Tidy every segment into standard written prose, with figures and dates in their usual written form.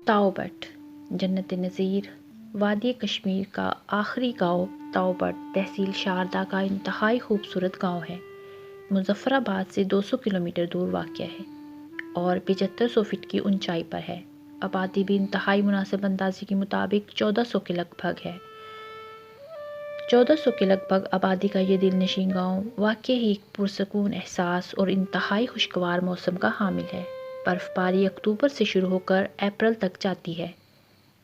تاؤ but جنت نظیر وادی کشمیر کا آخری گاؤں تاؤ بٹ تحصیل شاردا کا انتہائی خوبصورت گاؤں ہے۔ مظفر آباد سے 200 کلومیٹر دور واقع ہے اور 7500 فٹ کی اونچائی پر ہے۔ آبادی بھی انتہائی مناسب اندازے کے مطابق 1400 کے لگ بھگ ہے۔ 1400 کے لگ بھگ آبادی کا یہ دل نشین گاؤں واقعی ایک پرسکون احساس اور انتہائی خوشگوار موسم کا حامل ہے۔ برف باری اکتوبر سے شروع ہو کر اپریل تک جاتی ہے۔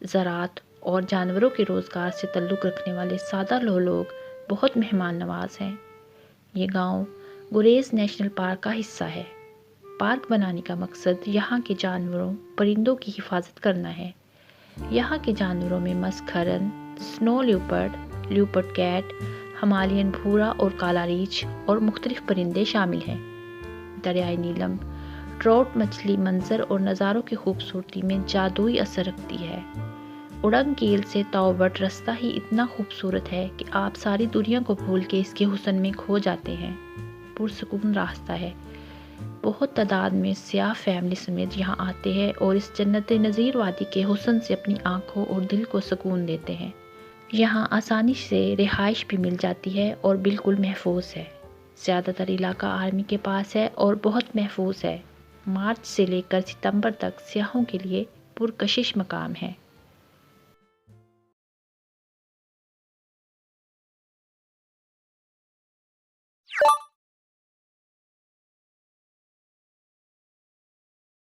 زراعت اور جانوروں کے روزگار سے تعلق رکھنے والے سادہ لوگ بہت مہمان نواز ہیں۔ یہ گاؤں گریز نیشنل پارک کا حصہ ہے۔ پارک بنانے کا مقصد یہاں کے جانوروں پرندوں کی حفاظت کرنا ہے۔ یہاں کے جانوروں میں مسک ہرن، سنو لیوپرڈ کیٹ، ہمالیین بھورا اور کالا ریچھ اور مختلف پرندے شامل ہیں۔ دریائے نیلم ٹراؤٹ مچھلی منظر اور نظاروں کی خوبصورتی میں جادوئی اثر رکھتی ہے۔ اڑن کیل سے تاؤ بٹ راستہ ہی اتنا خوبصورت ہے کہ آپ ساری دنیا کو بھول کے اس کے حسن میں کھو جاتے ہیں۔ پرسکون راستہ ہے۔ بہت تعداد میں سیاح فیملی سمیت یہاں آتے ہیں اور اس جنت نظیر وادی کے حسن سے اپنی آنکھوں اور دل کو سکون دیتے ہیں۔ یہاں آسانی سے رہائش بھی مل جاتی ہے اور بالکل محفوظ ہے۔ زیادہ تر علاقہ آرمی کے پاس ہے اور بہت محفوظ ہے۔ مارچ سے لے کر ستمبر تک سیاحوں کے لیے پرکشش مقام ہے۔